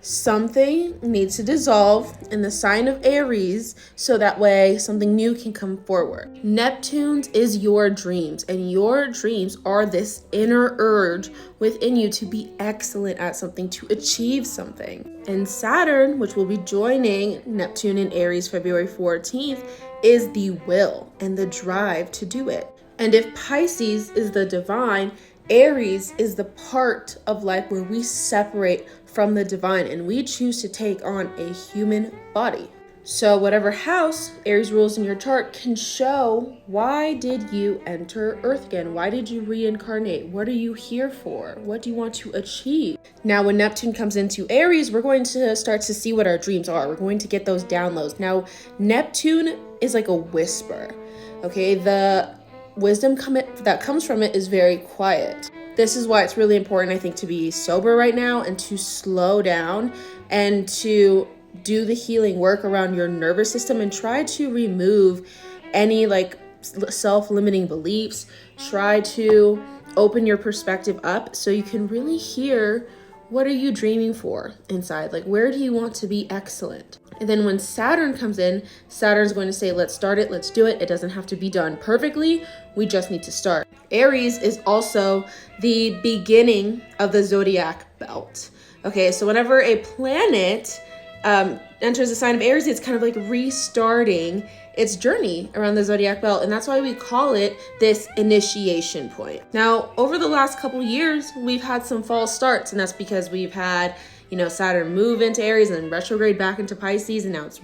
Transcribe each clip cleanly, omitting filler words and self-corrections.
Something needs to dissolve in the sign of Aries so that way something new can come forward. Neptune is your dreams, and your dreams are this inner urge within you to be excellent at something, to achieve something. And Saturn, which will be joining Neptune in Aries February 14th, is the will and the drive to do it. And if Pisces is the divine, Aries is the part of life where we separate from the divine and we choose to take on a human body. So whatever house Aries rules in your chart can show, why did you enter Earth again? Why did you reincarnate? What are you here for? What do you want to achieve? Now, when Neptune comes into Aries, we're going to start to see what our dreams are. We're going to get those downloads. Now, Neptune is like a whisper, okay? The wisdom that comes from it is very quiet. This is why it's really important, I think, to be sober right now and to slow down and to do the healing work around your nervous system and try to remove any self-limiting beliefs. Try to open your perspective up so you can really hear, what are you dreaming for inside? Like, where do you want to be excellent? And then when Saturn comes in, Saturn's going to say, let's start it, let's do it. It doesn't have to be done perfectly. We just need to start. Aries is also the beginning of the zodiac belt. Okay, so whenever a planet enters the sign of Aries, it's kind of like restarting its journey around the zodiac belt, and that's why we call it this initiation point. Now, over the last couple years, we've had some false starts, and that's because we've had Saturn move into Aries and then retrograde back into Pisces, and now it's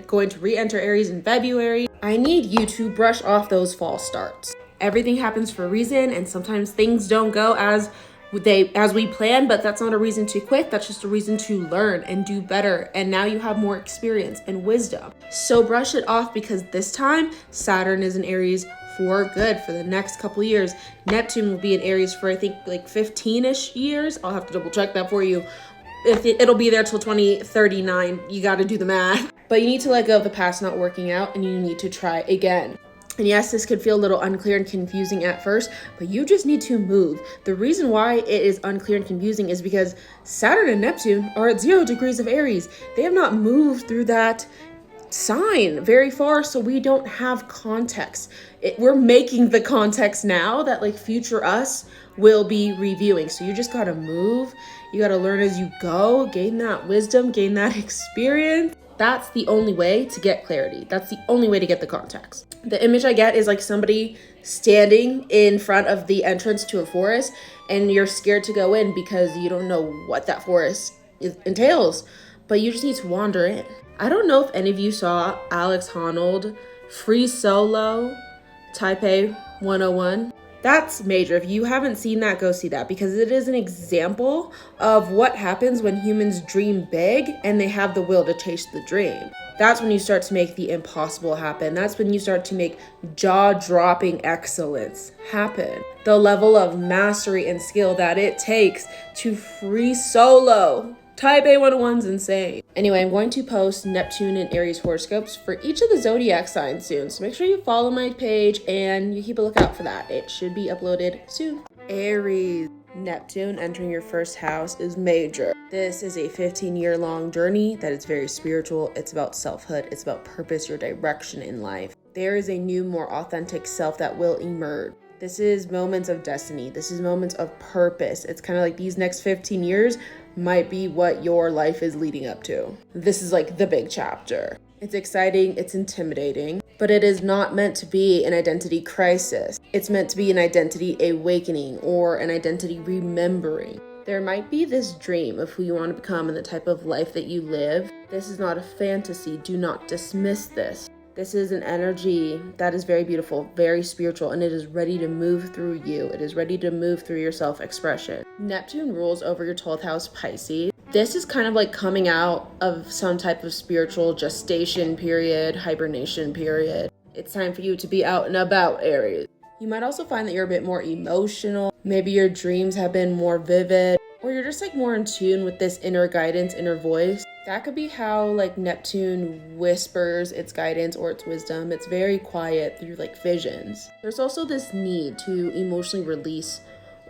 going to re-enter Aries in February. I need you to brush off those false starts. Everything happens for a reason, and sometimes things don't go as we plan, but that's not a reason to quit. That's just a reason to learn and do better. And now you have more experience and wisdom. So brush it off, because this time Saturn is in Aries for good for the next couple years. Neptune will be in Aries for, I think, like 15-ish years. I'll have to double check that for you. It'll be there till 2039. You got to do the math. But you need to let go of the past not working out, and you need to try again. And yes, this could feel a little unclear and confusing at first, but you just need to move. The reason why it is unclear and confusing is because Saturn and Neptune are at 0 degrees of Aries. They have not moved through that sign very far, so we don't have context. We're making the context now that future us will be reviewing. So you just gotta move. You gotta learn as you go, gain that wisdom, gain that experience. That's the only way to get clarity. That's the only way to get the context. The image I get is like somebody standing in front of the entrance to a forest, and you're scared to go in because you don't know what that forest entails, but you just need to wander in. I don't know if any of you saw Alex Honnold Free Solo Taipei 101. That's major. If you haven't seen that, go see that, because it is an example of what happens when humans dream big and they have the will to chase the dream. That's when you start to make the impossible happen. That's when you start to make jaw-dropping excellence happen. The level of mastery and skill that it takes to free solo Taipei 101's insane. Anyway, I'm going to post Neptune and Aries horoscopes for each of the zodiac signs soon. So make sure you follow my page and you keep a lookout for that. It should be uploaded soon. Aries. Neptune entering your first house is major. This is a 15-year-long journey that is very spiritual. It's about selfhood. It's about purpose, your direction in life. There is a new, more authentic self that will emerge. This is moments of destiny. This is moments of purpose. It's kind of like these next 15 years might be what your life is leading up to. This is like the big chapter. It's exciting, it's intimidating, but it is not meant to be an identity crisis. It's meant to be an identity awakening or an identity remembering. There might be this dream of who you want to become and the type of life that you live. This is not a fantasy. Do not dismiss this. This is an energy that is very beautiful, very spiritual, and it is ready to move through you. It is ready to move through your self-expression. Neptune rules over your 12th house, Pisces. This is kind of like coming out of some type of spiritual gestation period, hibernation period. It's time for you to be out and about, Aries. You might also find that you're a bit more emotional. Maybe your dreams have been more vivid, or you're just more in tune with this inner guidance, inner voice. That could be how Neptune whispers its guidance or its wisdom. It's very quiet through visions. There's also this need to emotionally release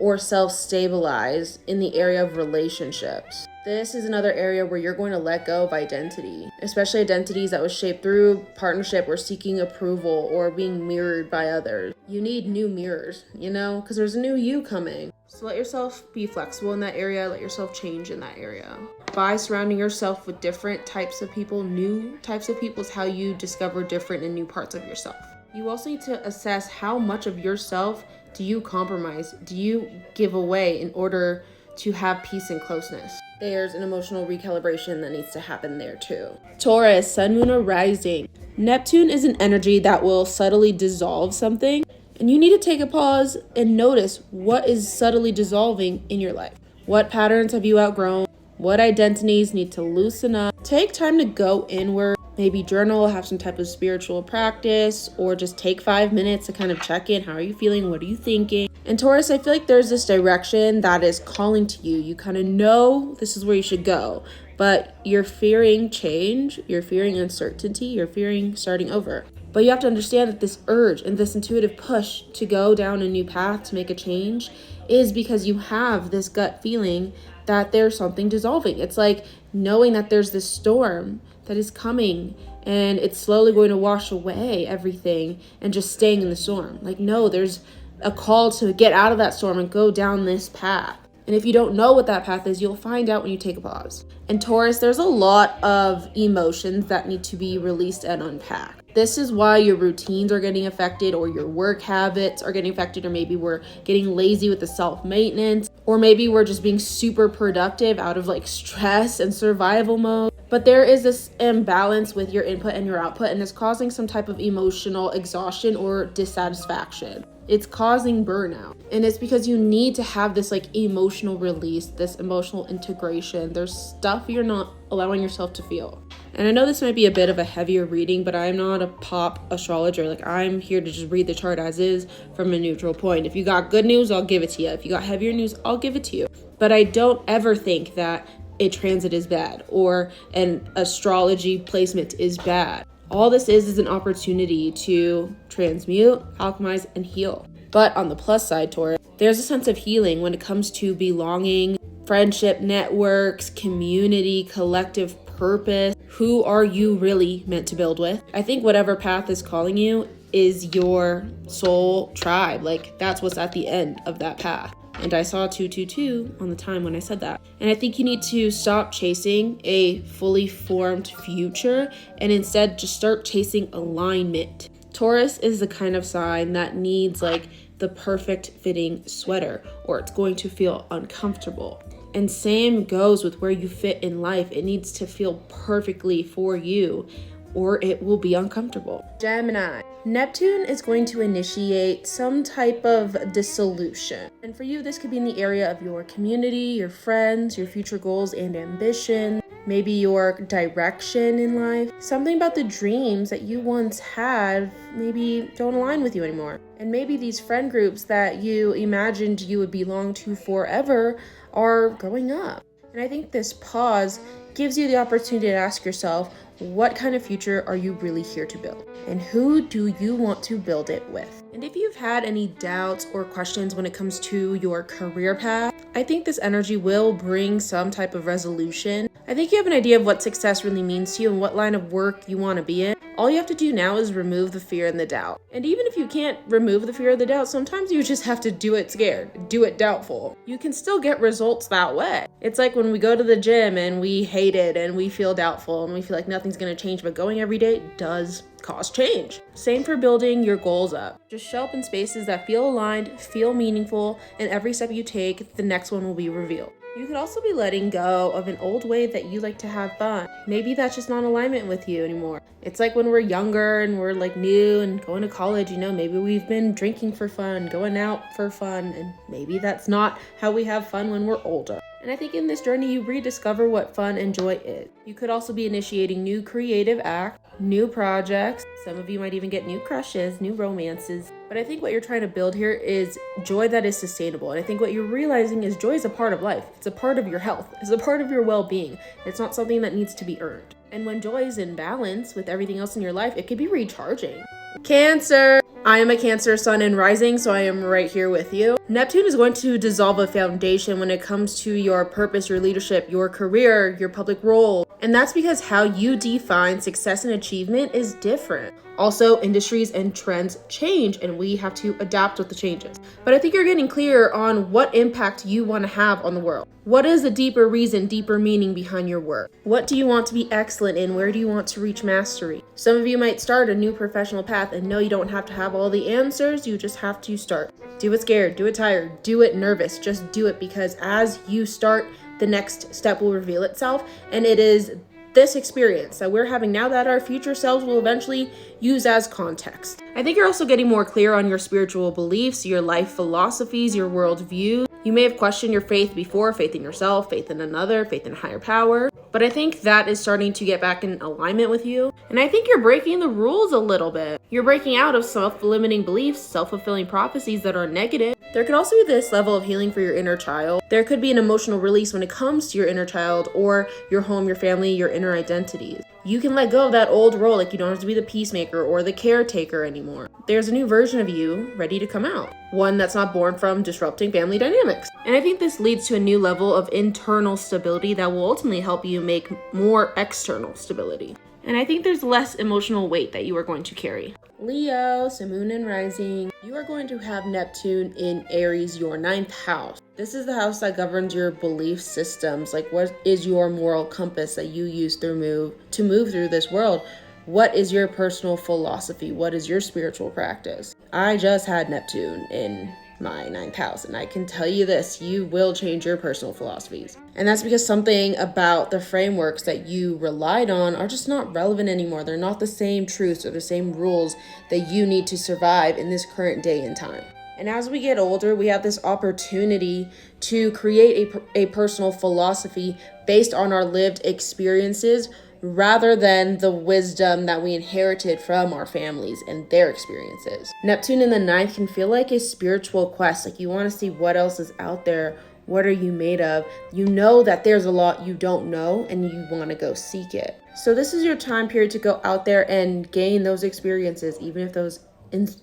or self-stabilize in the area of relationships. This is another area where you're going to let go of identity, especially identities that was shaped through partnership or seeking approval or being mirrored by others. You need new mirrors, because there's a new you coming. So let yourself be flexible in that area. Let yourself change in that area. By surrounding yourself with different types of people, new types of people, is how you discover different and new parts of yourself. You also need to assess how much of yourself do you compromise, do you give away in order to have peace and closeness. There's an emotional recalibration that needs to happen there too. Taurus, sun, moon, or rising. Neptune is an energy that will subtly dissolve something, and you need to take a pause and notice what is subtly dissolving in your life. What patterns have you outgrown? What identities need to loosen up? Take time to go inward. Maybe journal, have some type of spiritual practice, or just take 5 minutes to kind of check in. How are you feeling? What are you thinking? And Taurus, I feel like there's this direction that is calling to you. You kind of know this is where you should go, but you're fearing change, you're fearing uncertainty, you're fearing starting over. But you have to understand that this urge and this intuitive push to go down a new path, to make a change, is because you have this gut feeling that there's something dissolving. It's like knowing that there's this storm that is coming and it's slowly going to wash away everything and just staying in the storm. Like, no, there's a call to get out of that storm and go down this path. And if you don't know what that path is, you'll find out when you take a pause. And Taurus, there's a lot of emotions that need to be released and unpacked. This is why your routines are getting affected, or your work habits are getting affected, or maybe we're getting lazy with the self-maintenance, or maybe we're just being super productive out of like stress and survival mode. But there is this imbalance with your input and your output, and it's causing some type of emotional exhaustion or dissatisfaction. It's causing burnout. And it's because you need to have this like emotional release, this emotional integration. There's stuff you're not allowing yourself to feel. And I know this might be a bit of a heavier reading, but I'm not a pop astrologer. Like, I'm here to just read the chart as is from a neutral point. If you got good news, I'll give it to you. If you got heavier news, I'll give it to you. But I don't ever think that a transit is bad or an astrology placement is bad. All this is an opportunity to transmute, alchemize, and heal. But on the plus side, Taurus, there's a sense of healing when it comes to belonging, friendship, networks, community, collective purpose. Who are you really meant to build with? I think whatever path is calling you is your soul tribe. Like, that's what's at the end of that path. And I saw 222 on the time when I said that. And I think you need to stop chasing a fully formed future and instead just start chasing alignment. Taurus is the kind of sign that needs like the perfect fitting sweater, or it's going to feel uncomfortable. And same goes with where you fit in life. It needs to feel perfectly for you, or it will be uncomfortable. Gemini. Neptune is going to initiate some type of dissolution. And for you, this could be in the area of your community, your friends, your future goals and ambition, maybe your direction in life. Something about the dreams that you once had maybe don't align with you anymore. And maybe these friend groups that you imagined you would belong to forever are growing up. And I think this pause gives you the opportunity to ask yourself, what kind of future are you really here to build? And who do you want to build it with? And if you've had any doubts or questions when it comes to your career path, I think this energy will bring some type of resolution. I think you have an idea of what success really means to you and what line of work you want to be in. All you have to do now is remove the fear and the doubt. And even if you can't remove the fear or the doubt, sometimes you just have to do it scared, do it doubtful. You can still get results that way. It's like when we go to the gym and we hate it and we feel doubtful and we feel like nothing's going to change, but going every day does cause change. Same for building your goals up. Just show up in spaces that feel aligned, feel meaningful, and every step you take, the next one will be revealed. You could also be letting go of an old way that you like to have fun. Maybe that's just not in alignment with you anymore. It's like when we're younger and we're like new and going to college, maybe we've been drinking for fun, going out for fun, and maybe that's not how we have fun when we're older. And I think in this journey, you rediscover what fun and joy is. You could also be initiating new creative acts, new projects. Some of you might even get new crushes, new romances. But I think what you're trying to build here is joy that is sustainable. And I think what you're realizing is joy is a part of life. It's a part of your health. It's a part of your well-being. It's not something that needs to be earned. And when joy is in balance with everything else in your life, it can be recharging. Cancer. I am a Cancer sun and rising, so I am right here with you. Neptune is going to dissolve a foundation when it comes to your purpose, your leadership, your career, your public role. And that's because how you define success and achievement is different. Also, industries and trends change, and we have to adapt with the changes. But I think you're getting clear on what impact you want to have on the world. What is the deeper reason, deeper meaning behind your work? What do you want to be excellent in? Where do you want to reach mastery? Some of you might start a new professional path, and no, you don't have to have all the answers. You just have to start. Do it scared, do it tired, do it nervous. Just do it, because as you start, the next step will reveal itself, and it is this experience that we're having now that our future selves will eventually use as context. I think you're also getting more clear on your spiritual beliefs, your life philosophies, your worldview. You may have questioned your faith before, faith in yourself, faith in another, faith in a higher power. But I think that is starting to get back in alignment with you. And I think you're breaking the rules a little bit. You're breaking out of self-limiting beliefs, self-fulfilling prophecies that are negative. There could also be this level of healing for your inner child. There could be an emotional release when it comes to your inner child or your home, your family, your inner identities. You can let go of that old role, like you don't have to be the peacemaker or the caretaker anymore. There's a new version of you ready to come out. One that's not born from disrupting family dynamics. And I think this leads to a new level of internal stability that will ultimately help you make more external stability. And I think there's less emotional weight that you are going to carry. Leo, Sun, Moon, and Rising, you are going to have Neptune in Aries, your 9th house. This is the house that governs your belief systems. Like, what is your moral compass that you use to move through this world? What is your personal philosophy? What is your spiritual practice? I just had Neptune in my 9th house, and I can tell you this, you will change your personal philosophies. And that's because something about the frameworks that you relied on are just not relevant anymore. They're not the same truths or the same rules that you need to survive in this current day and time. And as we get older, we have this opportunity to create a personal philosophy based on our lived experiences, rather than the wisdom that we inherited from our families and their experiences. Neptune in the 9th can feel like a spiritual quest. Like, you want to see what else is out there. What are you made of? You know that there's a lot you don't know, and you want to go seek it. So this is your time period to go out there and gain those experiences, even if those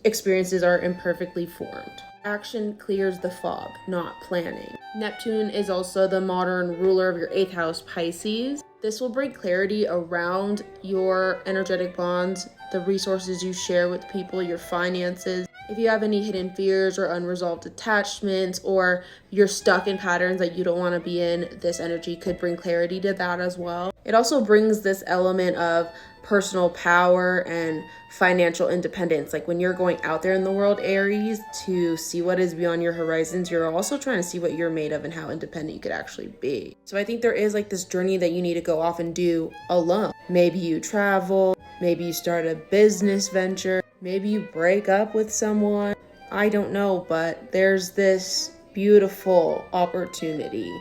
experiences are imperfectly formed. Action clears the fog, not planning. Neptune is also the modern ruler of your 8th house, Pisces. This will bring clarity around your energetic bonds, the resources you share with people, your finances. If you have any hidden fears or unresolved attachments, or you're stuck in patterns that you don't want to be in, this energy could bring clarity to that as well. It also brings this element of personal power and financial independence. Like, when you're going out there in the world, Aries, to see what is beyond your horizons, you're also trying to see what you're made of and how independent you could actually be. So I think there is like this journey that you need to go off and do alone. Maybe you travel, maybe you start a business venture, maybe you break up with someone. I don't know, but there's this beautiful opportunity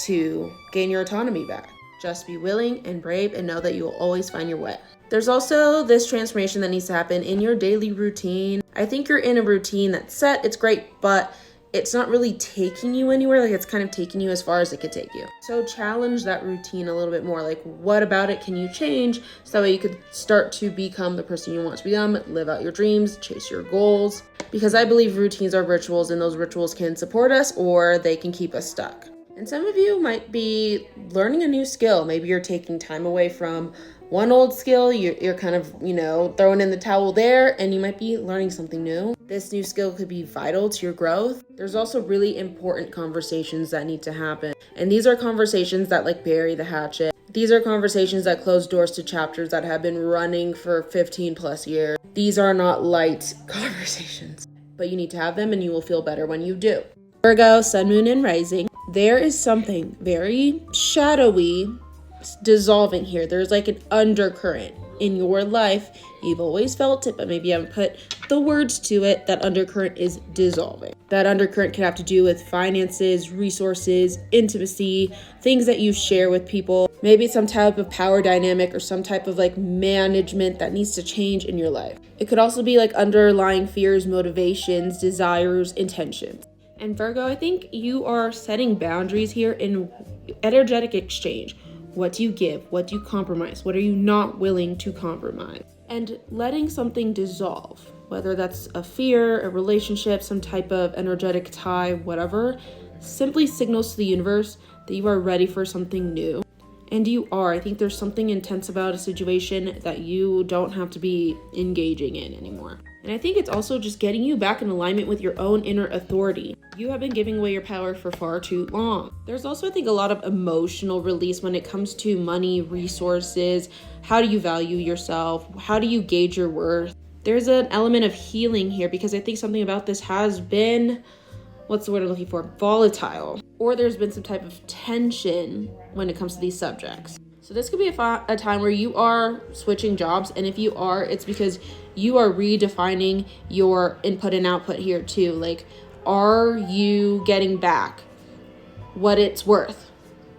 to gain your autonomy back. Just be willing and brave and know that you will always find your way. There's also this transformation that needs to happen in your daily routine. I think you're in a routine that's set, it's great, but it's not really taking you anywhere. Like, it's kind of taking you as far as it could take you. So challenge that routine a little bit more. Like, what about it can you change so that way you could start to become the person you want to become, live out your dreams, chase your goals? Because I believe routines are rituals, and those rituals can support us or they can keep us stuck. And some of you might be learning a new skill. Maybe you're taking time away from one old skill, you're kind of, throwing in the towel there, and you might be learning something new. This new skill could be vital to your growth. There's also really important conversations that need to happen. And these are conversations that bury the hatchet. These are conversations that close doors to chapters that have been running for 15 plus years. These are not light conversations, but you need to have them, and you will feel better when you do. Virgo, Sun, Moon, and Rising. There is something very shadowy dissolving here. There's like an undercurrent in your life. You've always felt it, but maybe you haven't put the words to it. That undercurrent is dissolving. That undercurrent can have to do with finances, resources, intimacy, things that you share with people. Maybe some type of power dynamic or some type of management that needs to change in your life. It could also be underlying fears, motivations, desires, intentions. And Virgo, I think you are setting boundaries here in energetic exchange. What do you give? What do you compromise? What are you not willing to compromise? And letting something dissolve. whether that's a fear, a relationship, some type of energetic tie, whatever, simply signals to the universe that you are ready for something new. And you are. I think there's something intense about a situation that you don't have to be engaging in anymore. And I think it's also just getting you back in alignment with your own inner authority. You have been giving away your power for far too long. There's also, I think, a lot of emotional release when it comes to money, resources. How do you value yourself? How do you gauge your worth? There's an element of healing here because I think something about this has been, what's the word I'm looking for? Volatile. Or there's been some type of tension when it comes to these subjects. So this could be a time where you are switching jobs. And if you are, it's because you are redefining your input and output here too. Like, are you getting back what it's worth?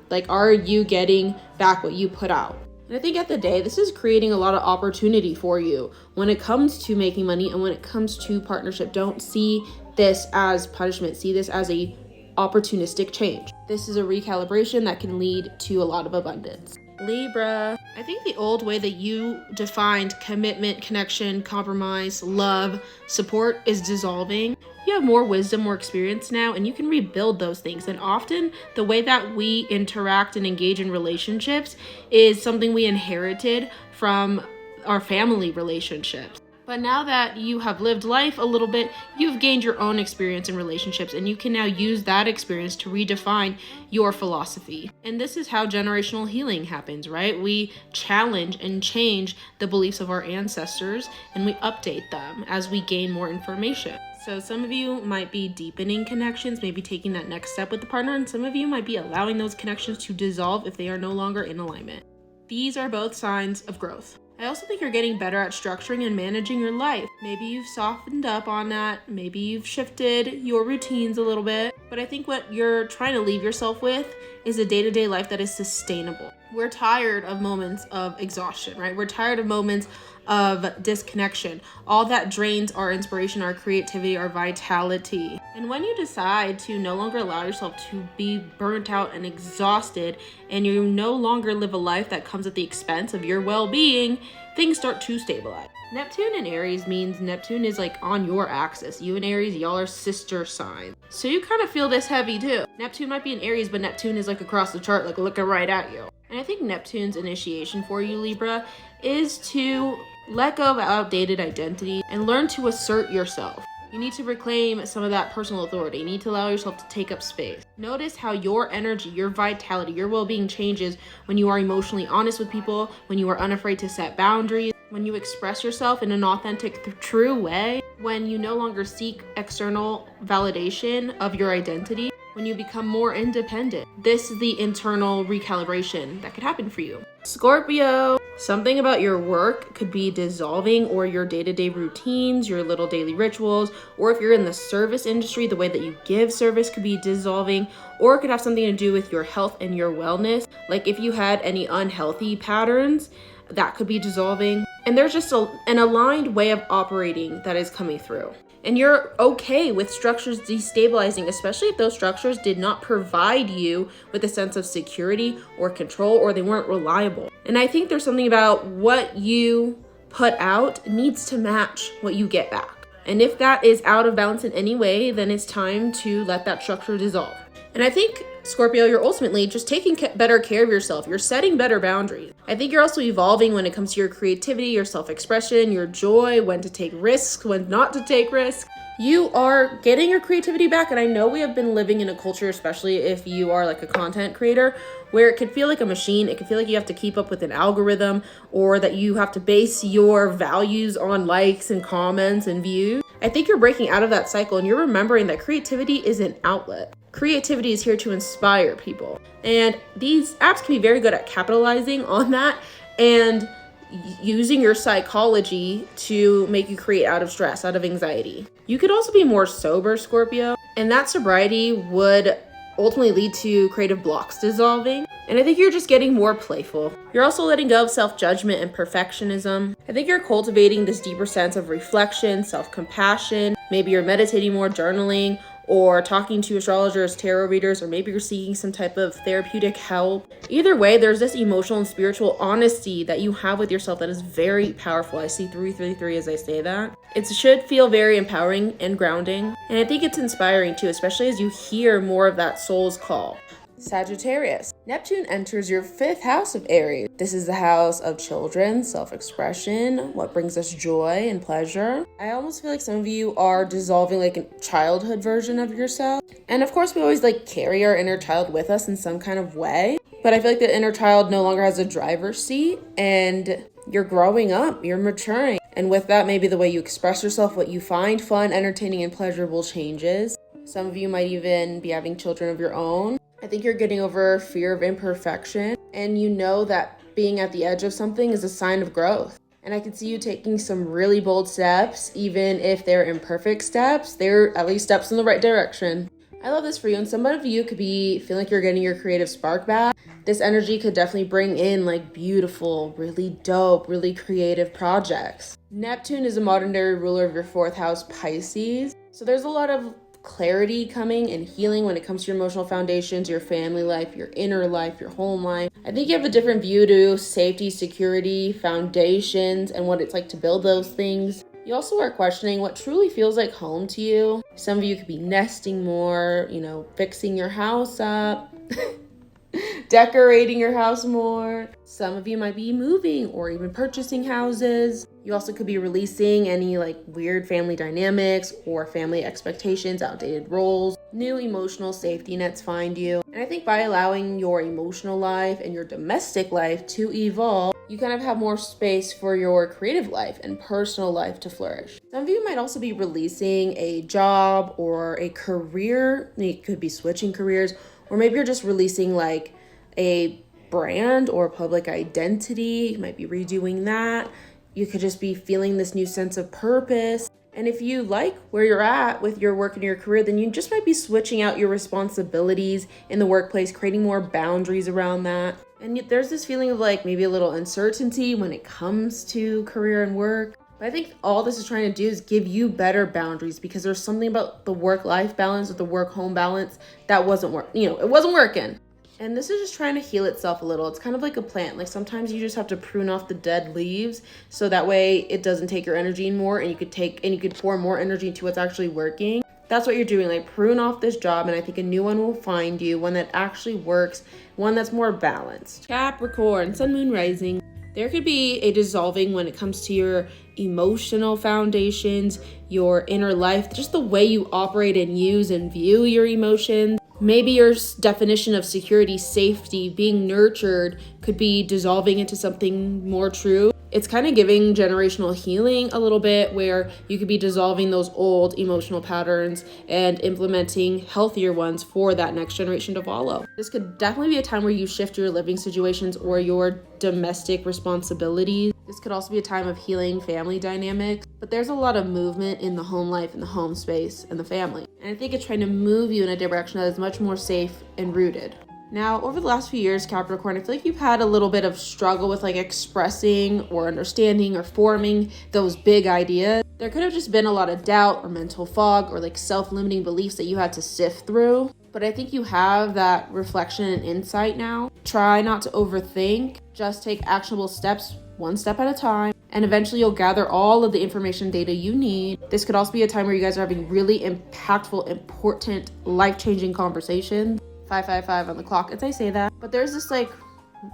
Like, are you getting back what you put out? And I think at the day, this is creating a lot of opportunity for you when it comes to making money and when it comes to partnership. Don't see this as punishment. See this as a opportunistic change. This is a recalibration that can lead to a lot of abundance. Libra, I think the old way that you defined commitment, connection, compromise, love, support is dissolving. You have more wisdom, more experience now, and you can rebuild those things. And often the way that we interact and engage in relationships is something we inherited from our family relationships. But now that you have lived life a little bit, you've gained your own experience in relationships, and you can now use that experience to redefine your philosophy. And this is how generational healing happens, right? We challenge and change the beliefs of our ancestors, and we update them as we gain more information. So some of you might be deepening connections, maybe taking that next step with the partner, and some of you might be allowing those connections to dissolve if they are no longer in alignment. These are both signs of growth. I also think you're getting better at structuring and managing your life. Maybe you've softened up on that. Maybe you've shifted your routines a little bit. But I think what you're trying to leave yourself with is a day-to-day life that is sustainable. We're tired of moments of exhaustion, right? We're tired of moments of disconnection. All that drains our inspiration, our creativity, our vitality. And when you decide to no longer allow yourself to be burnt out and exhausted, and you no longer live a life that comes at the expense of your well-being, things start to stabilize. Neptune in Aries means Neptune is like on your axis. You and Aries, y'all are sister signs. So you kind of feel this heavy too. Neptune might be in Aries, but Neptune is like across the chart, like looking right at you. And I think Neptune's initiation for you, Libra, is to let go of outdated identity and learn to assert yourself. You need to reclaim some of that personal authority. You need to allow yourself to take up space. Notice how your energy, your vitality, your well-being changes when you are emotionally honest with people, when you are unafraid to set boundaries, when you express yourself in an authentic, true way, when you no longer seek external validation of your identity, when you become more independent. This is the internal recalibration that could happen for you. Scorpio, something about your work could be dissolving, or your day-to-day routines, your little daily rituals, or if you're in the service industry, the way that you give service could be dissolving, or it could have something to do with your health and your wellness. Like if you had any unhealthy patterns, that could be dissolving. And there's just an aligned way of operating that is coming through. And you're okay with structures destabilizing, especially if those structures did not provide you with a sense of security or control, or they weren't reliable. And I think there's something about what you put out needs to match what you get back. And if that is out of balance in any way, then it's time to let that structure dissolve. And I think, Scorpio, you're ultimately just taking better care of yourself. You're setting better boundaries. I think you're also evolving when it comes to your creativity, your self-expression, your joy, when to take risks, when not to take risks. You are getting your creativity back. And I know we have been living in a culture, especially if you are like a content creator, where it could feel like a machine. It could feel like you have to keep up with an algorithm, or that you have to base your values on likes and comments and views. I think you're breaking out of that cycle, and you're remembering that creativity is an outlet. Creativity is here to inspire people. And these apps can be very good at capitalizing on that and using your psychology to make you create out of stress, out of anxiety. You could also be more sober, Scorpio, and that sobriety would ultimately lead to creative blocks dissolving. And I think you're just getting more playful. You're also letting go of self-judgment and perfectionism. I think you're cultivating this deeper sense of reflection, self-compassion. Maybe you're meditating more, journaling, or talking to astrologers, tarot readers, or maybe you're seeking some type of therapeutic help. Either way, there's this emotional and spiritual honesty that you have with yourself that is very powerful. I see 333 as I say that. It should feel very empowering and grounding. And I think it's inspiring too, especially as you hear more of that soul's call. Sagittarius. Neptune enters your 5th house of Aries. This is the house of children, self-expression, what brings us joy and pleasure. I almost feel like some of you are dissolving like a childhood version of yourself. And of course, we always like carry our inner child with us in some kind of way. But I feel like the inner child no longer has a driver's seat and you're growing up, you're maturing. And with that, maybe the way you express yourself, what you find fun, entertaining, and pleasurable changes. Some of you might even be having children of your own. I think you're getting over fear of imperfection, and you know that being at the edge of something is a sign of growth. And I can see you taking some really bold steps, even if they're imperfect steps, they're at least steps in the right direction. I love this for you, and some of you could be feeling like you're getting your creative spark back. This energy could definitely bring in like beautiful, really dope, really creative projects. Neptune is a modern day ruler of your 4th house, Pisces. So there's a lot of clarity coming and healing when it comes to your emotional foundations, your family life, your inner life, your home life. I think you have a different view to safety, security, foundations, and what it's like to build those things. You also are questioning what truly feels like home to you. Some of you could be nesting more, fixing your house up, decorating your house more. Some of you might be moving or even purchasing houses. You also could be releasing any like weird family dynamics or family expectations, outdated roles. New emotional safety nets find you. And I think by allowing your emotional life and your domestic life to evolve, you kind of have more space for your creative life and personal life to flourish. Some of you might also be releasing a job or a career. You could be switching careers, or maybe you're just releasing like a brand or public identity. You might be redoing that. You could just be feeling this new sense of purpose. And if you like where you're at with your work and your career, then you just might be switching out your responsibilities in the workplace, creating more boundaries around that. And yet there's this feeling of like maybe a little uncertainty when it comes to career and work. But I think all this is trying to do is give you better boundaries, because there's something about the work-life balance or the work-home balance that wasn't it wasn't working. And this is just trying to heal itself a little. It's kind of like a plant. Like sometimes you just have to prune off the dead leaves so that way it doesn't take your energy anymore, and you could pour more energy into what's actually working. That's what you're doing, like prune off this job, and I think a new one will find you, one that actually works, one that's more balanced. Capricorn, sun, moon, rising. There could be a dissolving when it comes to your emotional foundations, your inner life, just the way you operate and use and view your emotions. Maybe your definition of security, safety, being nurtured could be dissolving into something more true. It's kind of giving generational healing a little bit, where you could be dissolving those old emotional patterns and implementing healthier ones for that next generation to follow. This could definitely be a time where you shift your living situations or your domestic responsibilities. This could also be a time of healing family dynamics, but there's a lot of movement in the home life and the home space and the family. And I think it's trying to move you in a direction that is much more safe and rooted. Now, over the last few years, Capricorn, I feel like you've had a little bit of struggle with like expressing or understanding or forming those big ideas. There could have just been a lot of doubt or mental fog or like self-limiting beliefs that you had to sift through. But I think you have that reflection and insight now. Try not to overthink, just take actionable steps one step at a time, and eventually you'll gather all of the information data you need. This could also be a time where you guys are having really impactful, important, life-changing conversations. 555 on the clock as I say that. But there's this like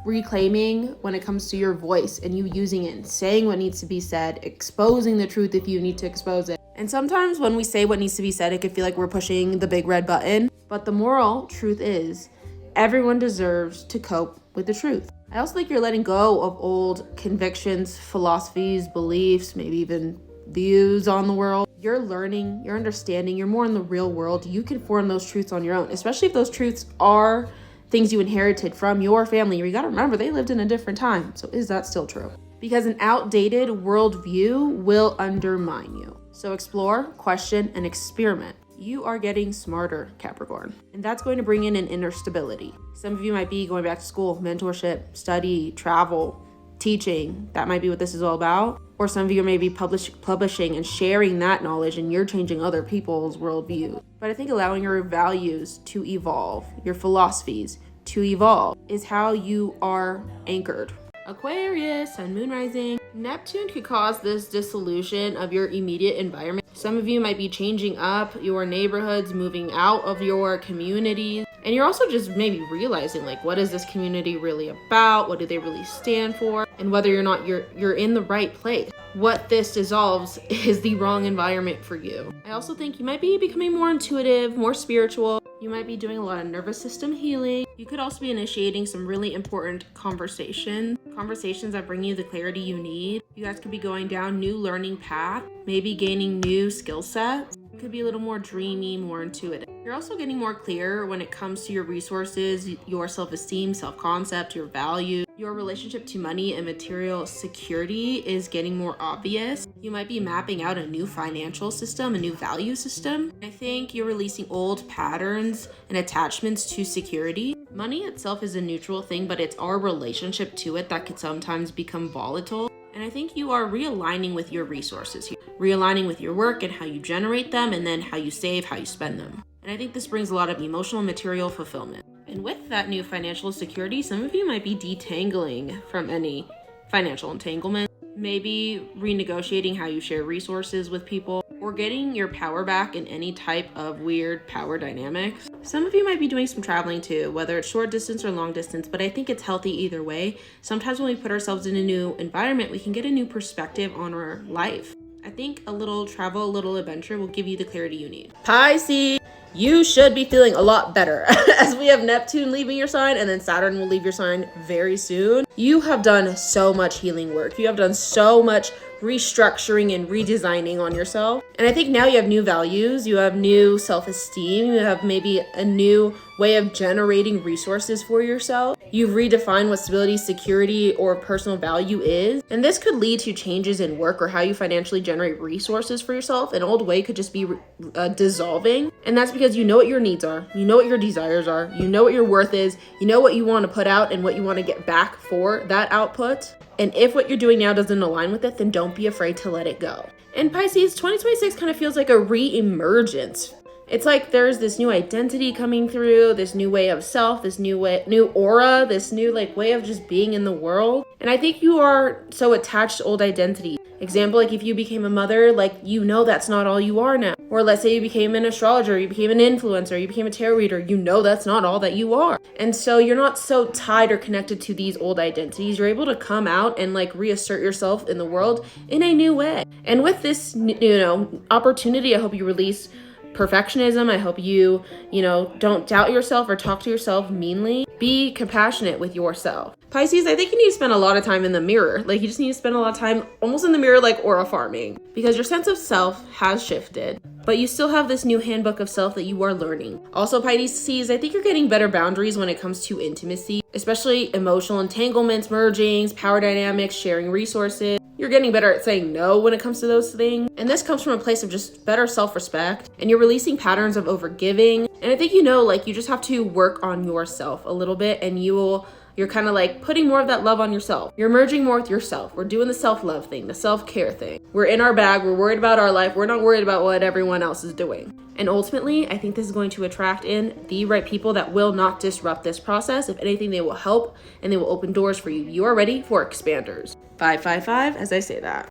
reclaiming when it comes to your voice and you using it and saying what needs to be said, exposing the truth if you need to expose it. And sometimes when we say what needs to be said, it could feel like we're pushing the big red button. But the moral truth is everyone deserves to cope with the truth. I also think you're letting go of old convictions, philosophies, beliefs, maybe even views on the world. You're learning, you're understanding, you're more in the real world. You can form those truths on your own, especially if those truths are things you inherited from your family. You gotta remember, they lived in a different time. So is that still true? Because an outdated worldview will undermine you. So explore, question, and experiment. You are getting smarter, Capricorn. And that's going to bring in an inner stability. Some of you might be going back to school, mentorship, study, travel, teaching. That might be what this is all about. Or some of you are maybe publishing and sharing that knowledge, and you're changing other people's worldview. But I think allowing your values to evolve, your philosophies to evolve, is how you are anchored. Aquarius, sun, moon, rising. Neptune could cause this dissolution of your immediate environment. Some of you might be changing up your neighborhoods, moving out of your communities. And you're also just maybe realizing, like, what is this community really about? What do they really stand for? And whether or not you're in the right place. What this dissolves is the wrong environment for you. I also think you might be becoming more intuitive, more spiritual. You might be doing a lot of nervous system healing. You could also be initiating some really important conversations that bring you the clarity you need. You guys could be going down new learning path, maybe gaining new skill sets. It could be a little more dreamy, more intuitive. You're also getting more clear when it comes to your resources, your self-esteem, self-concept, your value. Your relationship to money and material security is getting more obvious. You might be mapping out a new financial system, a new value system. I think you're releasing old patterns and attachments to security. Money itself is a neutral thing, but it's our relationship to it that could sometimes become volatile. And I think you are realigning with your resources here, realigning with your work and how you generate them, and then how you save, how you spend them. And I think this brings a lot of emotional and material fulfillment. And with that new financial security, some of you might be detangling from any financial entanglement, maybe renegotiating how you share resources with people, or getting your power back in any type of weird power dynamics. Some of you might be doing some traveling too, whether it's short distance or long distance, but I think it's healthy either way. Sometimes when we put ourselves in a new environment, we can get a new perspective on our life. I think a little travel, a little adventure will give you the clarity you need. Pisces, you should be feeling a lot better as we have Neptune leaving your sign, and then Saturn will leave your sign very soon. You have done so much healing work. You have done so much restructuring and redesigning on yourself. And I think now you have new values, you have new self-esteem, you have maybe a new way of generating resources for yourself. You've redefined what stability, security, or personal value is. And this could lead to changes in work or how you financially generate resources for yourself. An old way could just be dissolving. And that's because you know what your needs are, you know what your desires are, you know what your worth is, you know what you want to put out and what you want to get back for that output. And if what you're doing now doesn't align with it, then don't be afraid to let it go. And Pisces, 2026 kind of feels like a re-emergence. It's like there's this new identity coming through, this new way of self, this new aura, this new way of just being in the world. And I think you are so attached to old identity. Example, if you became a mother, that's not all you are now. Or let's say you became an astrologer, you became an influencer, you became a tarot reader, that's not all that you are. And so you're not so tied or connected to these old identities. You're able to come out and reassert yourself in the world in a new way. And with this, opportunity, I hope you release perfectionism. I hope you, don't doubt yourself or talk to yourself meanly. Be compassionate with yourself. Pisces, I think you need to spend a lot of time in the mirror. You just need to spend a lot of time almost in the mirror, aura farming, because your sense of self has shifted, but you still have this new handbook of self that you are learning. Also, Pisces, I think you're getting better boundaries when it comes to intimacy, especially emotional entanglements, mergings, power dynamics, sharing resources. You're getting better at saying no when it comes to those things. And this comes from a place of just better self-respect, and you're releasing patterns of overgiving. And I think you just have to work on yourself a little bit, and you're kind of putting more of that love on yourself. You're merging more with yourself. We're doing the self-love thing, the self-care thing. We're in our bag. We're worried about our life. We're not worried about what everyone else is doing. And ultimately, I think this is going to attract in the right people that will not disrupt this process. If anything, they will help and they will open doors for you. You are ready for expanders. 555 as I say that.